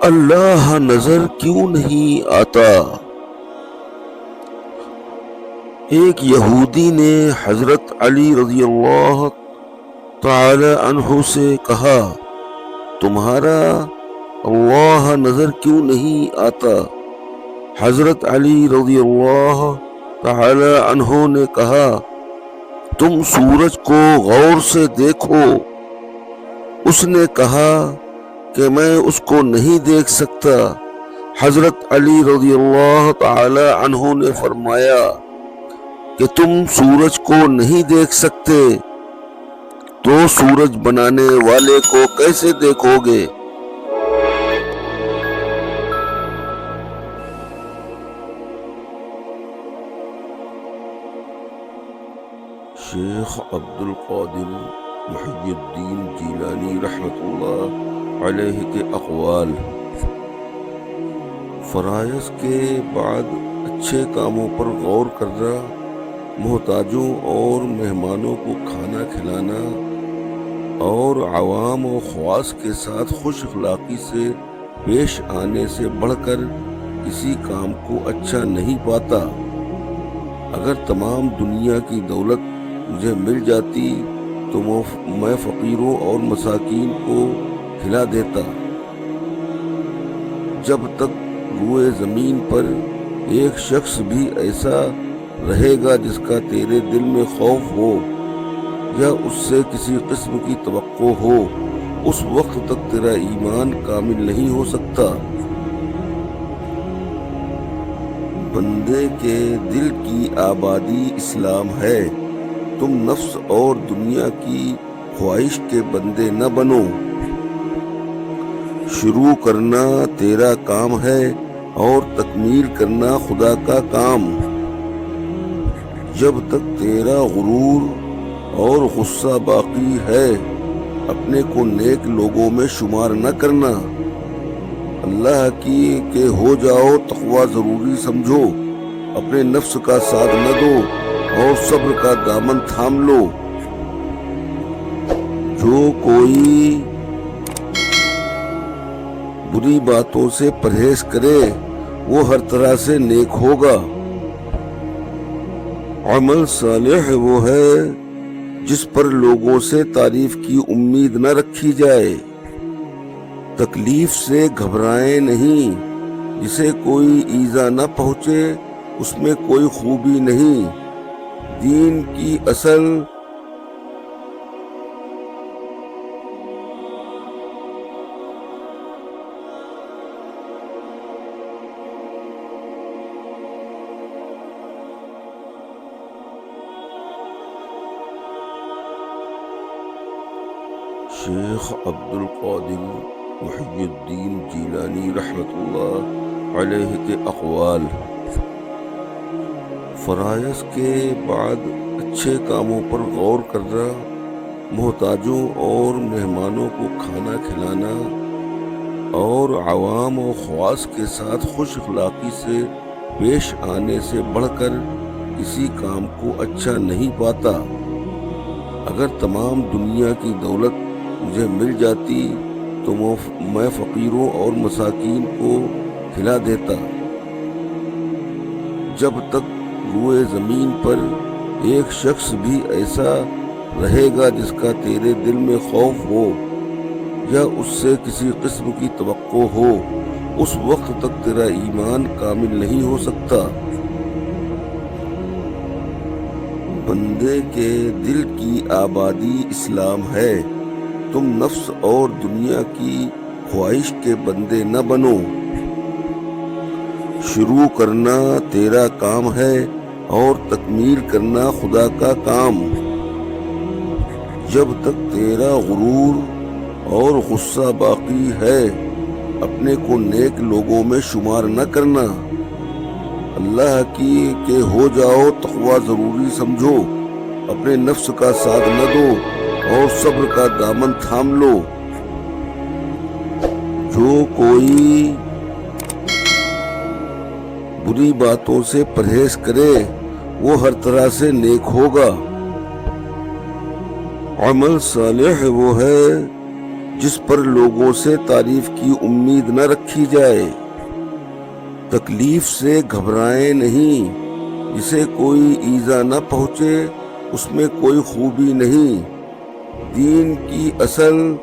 اللہ نظر کیوں نہیں آتا؟ ایک یہودی نے حضرت علی رضی اللہ تعالی عنہ سے کہا، تمہارا اللہ نظر کیوں نہیں آتا؟ حضرت علی رضی اللہ تعالی عنہ نے کہا، تم سورج کو غور سے دیکھو۔ اس نے کہا کہ میں اس کو نہیں دیکھ سکتا۔ حضرت علی رضی اللہ تعالی عنہ نے فرمایا کہ تم سورج کو نہیں دیکھ سکتے تو سورج بنانے والے کو کیسے دیکھو گے؟ شیخ عبد القادر محی الدین جیلانی رحمۃ اللہ علیہ کے اقوال: فرائض کے بعد اچھے کاموں پر غور کرنا، محتاجوں اور مہمانوں کو کھانا کھلانا اور عوام و خواص کے ساتھ خوش اخلاقی سے پیش آنے سے بڑھ کر کسی کام کو اچھا نہیں پاتا۔ اگر تمام دنیا کی دولت مجھے مل جاتی تو میں فقیروں اور مساکین کو کھلا دیتا۔ جب تک روئے زمین پر ایک شخص بھی ایسا رہے گا جس کا تیرے دل میں خوف ہو یا اس سے کسی قسم کی توقع ہو، اس وقت تک تیرا ایمان کامل نہیں ہو سکتا۔ بندے کے دل کی آبادی اسلام ہے۔ تم نفس اور دنیا کی خواہش کے بندے نہ بنو۔ شروع کرنا تیرا کام ہے اور تکمیل کرنا خدا کا کام۔ جب تک تیرا غرور اور غصہ باقی ہے، اپنے کو نیک لوگوں میں شمار نہ کرنا۔ اللہ کی کہ ہو جاؤ تقوی ضروری سمجھو، اپنے نفس کا ساتھ نہ دو اور صبر کا دامن تھام لو۔ جو کوئی بری باتوں سے پرہیز کرے وہ ہر طرح سے نیک ہوگا۔ عمل صالح وہ ہے جس پر لوگوں سے تعریف کی امید نہ رکھی جائے۔ تکلیف سے گھبرائیں نہیں، جسے کوئی ایذا نہ پہنچے اس میں کوئی خوبی نہیں۔ دین کی اصل شیخ عبد القادر محی الدین جیلانی رحمۃ اللہ علیہ کے اقوال: فرائض کے بعد اچھے کاموں پر غور کرنا، محتاجوں اور مہمانوں کو کھانا کھلانا اور عوام و خواص کے ساتھ خوش اخلاقی سے پیش آنے سے بڑھ کر کسی کام کو اچھا نہیں پاتا۔ اگر تمام دنیا کی دولت مجھے مل جاتی تو میں فقیروں اور مساکین کو کھلا دیتا۔ جب تک روئے زمین پر ایک شخص بھی ایسا رہے گا جس کا تیرے دل میں خوف ہو یا اس سے کسی قسم کی توقع ہو، اس وقت تک تیرا ایمان کامل نہیں ہو سکتا۔ بندے کے دل کی آبادی اسلام ہے۔ تم نفس اور دنیا کی خواہش کے بندے نہ بنو۔ شروع کرنا تیرا کام ہے اور تکمیل کرنا خدا کا کام۔ جب تک تیرا غرور اور غصہ باقی ہے، اپنے کو نیک لوگوں میں شمار نہ کرنا۔ اللہ کی کہ ہو جاؤ تقوی ضروری سمجھو، اپنے نفس کا ساتھ نہ دو اور صبر کا دامن تھام لو۔ جو کوئی بری باتوں سے پرہیز کرے وہ ہر طرح سے نیک ہوگا۔ عمل صالح وہ ہے جس پر لوگوں سے تعریف کی امید نہ رکھی جائے۔ تکلیف سے گھبرائیں نہیں، جسے کوئی ایذا نہ پہنچے اس میں کوئی خوبی نہیں۔ دین کی اصل